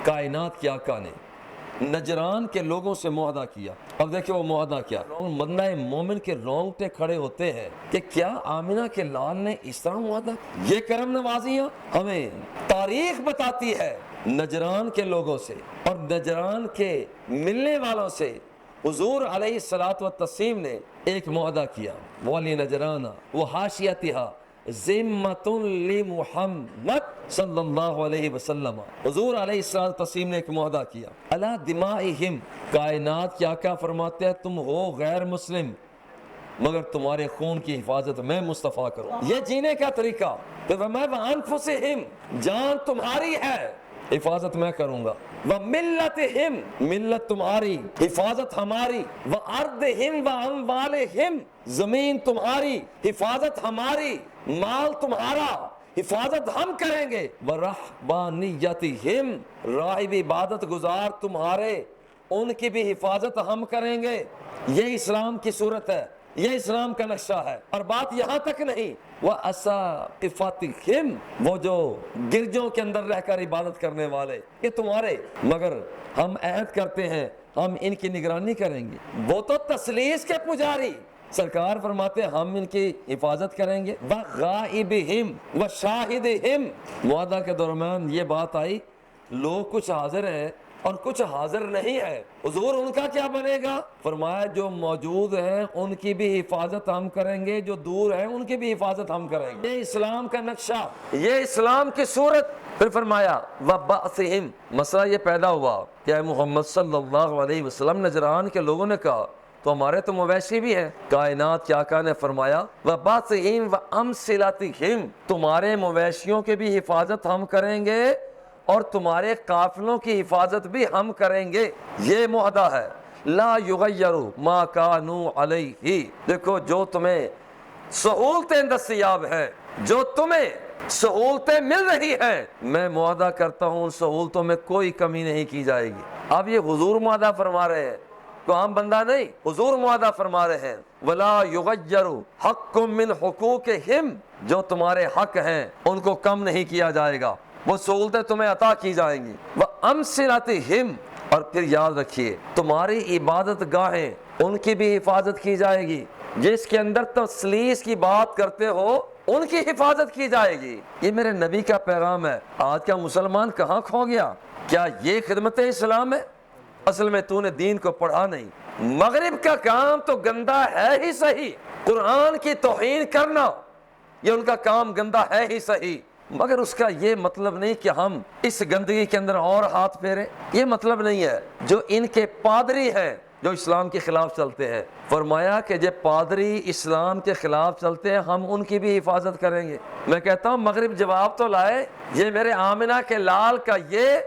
کائنات کے آقا نے نجران کے لوگوں سے معاہدہ کیا. اب دیکھیں وہ معاہدہ کیا. بندہ مومن کے رونگٹے کھڑے ہوتے ہیں کہ کیا آمنہ کے لال نے اس طرح معاہدہ. یہ کرم نوازیاں ہمیں تاریخ بتاتی ہے نجران کے لوگوں سے اور نجران کے ملنے والوں سے. حضور علیہ الصلوۃ والتسلیم نے ایک معاہدہ کیا. ولی نجرانہ وہ حاشیتہا ذمۃ لمحمد صلی اللہ علیہ وسلم. حضور علیہ الصلوۃ والتسلیم نے ایک معاہدہ کیا. علی دمائہم، کائنات کیا کیا فرماتے ہیں تم ہو غیر مسلم مگر تمہارے خون کی حفاظت میں مصطفیٰ کروں. یہ جینے کا طریقہ. تو میں وانفسہم، جان تمہاری ہے حفاظت میں کروں گا. وملتہم، ملت تمہاری حفاظت ہماری. وارضہم واموالہم، زمین تمہاری حفاظت ہماری، مال تمہارا حفاظت ہم کریں گے. ورہبانیتہم، راہب عبادت گزار تمہارے ان کی بھی حفاظت ہم کریں گے. یہ اسلام کی صورت ہے، یہ اسلام کا نقشہ ہے. اور بات یہاں تک نہیں، وَأَسَاقِفَتِهِمْ، وہ جو گرجوں کے اندر رہ کر عبادت کرنے والے یہ تمہارے، مگر ہم عہد کرتے ہیں ہم ان کی نگرانی کریں گے. وہ تو تثلیث کے پجاری، سرکار فرماتے ہیں ہم ان کی حفاظت کریں گے. وَغَائِبِهِمْ وَشَاهِدِهِمْ، معاہدہ کے درمیان یہ بات آئی لوگ کچھ حاضر ہیں اور کچھ حاضر نہیں ہے. حضور ان کا کیا بنے گا؟ فرمایا جو موجود ہیں ان کی بھی حفاظت ہم کریں گے، جو دور ہیں ان کی بھی حفاظت ہم کریں گے. یہ اسلام کا نقشہ، یہ اسلام کی صورت. پھر فرمایا وَبَعْثِهِمْ، مسئلہ یہ پیدا ہوا کہ اے محمد صلی اللہ علیہ وسلم، نجران کے لوگوں نے کہا تو ہمارے تو مویشی بھی ہیں. کائنات کے آقا نے فرمایا وَبَعْثِهِمْ وَأَمْثِلَتِهِمْ، تمہارے مویشیوں کی بھی حفاظت ہم کریں گے اور تمہارے قافلوں کی حفاظت بھی ہم کریں گے. یہ معاہدہ ہے. لا یغیر ما کانوا علیہ، دیکھو جو تمہیں سہولتیں دستیاب ہیں، جو تمہیں سہولتیں مل رہی ہیں، میں معاہدہ کرتا ہوں ان سہولتوں میں کوئی کمی نہیں کی جائے گی. اب یہ حضور معاہدہ فرما رہے ہیں، تو عام بندہ نہیں، حضور معاہدہ فرما رہے ہیں. ولا یغیر حق من حقوقہم، جو تمہارے حق ہیں ان کو کم نہیں کیا جائے گا، وہ سہولتیں تمہیں عطا کی جائیں گی. وَأَمْثِلَتِهِمْ، اور پھر یاد رکھیے تمہاری عبادت گاہیں ان کی بھی حفاظت کی جائے گی. جس کے اندر تثلیث کی بات کرتے ہو ان کی حفاظت کی جائے گی. یہ میرے نبی کا پیغام ہے. آج کا مسلمان کہاں کھو گیا؟ کیا یہ خدمت اسلام ہے؟ اصل میں تو نے دین کو پڑھا نہیں. مغرب کا کام تو گندا ہے ہی صحیح، قرآن کی توہین کرنا یہ ان کا کام گندا ہے ہی صحیح، مگر اس کا یہ مطلب نہیں کہ ہم اس گندگی کے اندر اور ہاتھ پھیریں. یہ مطلب نہیں ہے. جو ان کے پادری ہیں جو اسلام کے خلاف چلتے ہیں، فرمایا کہ جو پادری اسلام کے خلاف چلتے ہیں ہم ان کی بھی حفاظت کریں گے. میں کہتا ہوں مغرب جواب تو لائے. یہ میرے آمنہ کے لال کا یہ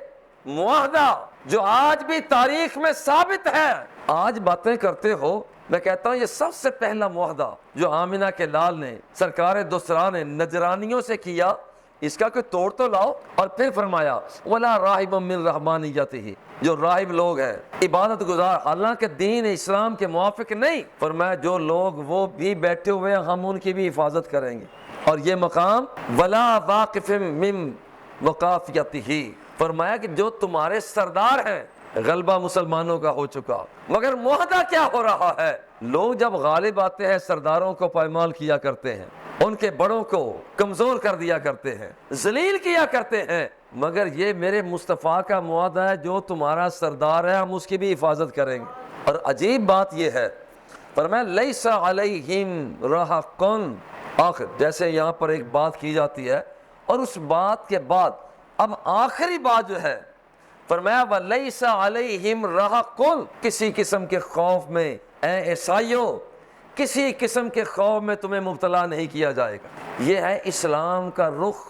معاہدہ جو آج بھی تاریخ میں ثابت ہے، آج باتیں کرتے ہو، میں کہتا ہوں یہ سب سے پہلا معاہدہ جو آمنہ کے لال نے سرکار دوسرا نے نجرانیوں سے کیا، اس کا کوئی توڑ تو لاؤ. اور پھر فرمایا وَلَا رَاحِبٌ مِّن رَحْمَانِيَّتِهِ، جو راہب لوگ ہیں عبادت گزار حالانکہ دین اسلام کے موافق نہیں، فرمایا جو لوگ وہ بھی بیٹھے ہوئے ہیں ہم ان کی بھی حفاظت کریں گے. اور یہ مقام وَلَا وَاقِفٍ مِّن وَقَافِيَتِهِ، فرمایا کہ جو تمہارے سردار ہیں، غلبہ مسلمانوں کا ہو چکا، مگر معاہدہ کیا ہو رہا ہے؟ لوگ جب غالب آتے ہیں سرداروں کو پائمال کیا کرتے ہیں، ان کے بڑوں کو کمزور کر دیا کرتے ہیں، ذلیل کیا کرتے ہیں، مگر یہ میرے مصطفیٰ کا معاہدہ ہے جو تمہارا سردار ہے ہم اس کی بھی حفاظت کریں گے. اور عجیب بات یہ ہے، فرمایا لیس علیہم رحق، آخر جیسے یہاں پر ایک بات کی جاتی ہے اور اس بات کے بعد اب آخری بات جو ہے فرمایا وَلَيْسَ عَلَيْهِمْ رَحَقٌ، کسی قسم کے خوف میں اے عیسائیوں کسی قسم کے خوف میں تمہیں مبتلا نہیں کیا جائے گا. یہ ہے اسلام کا رخ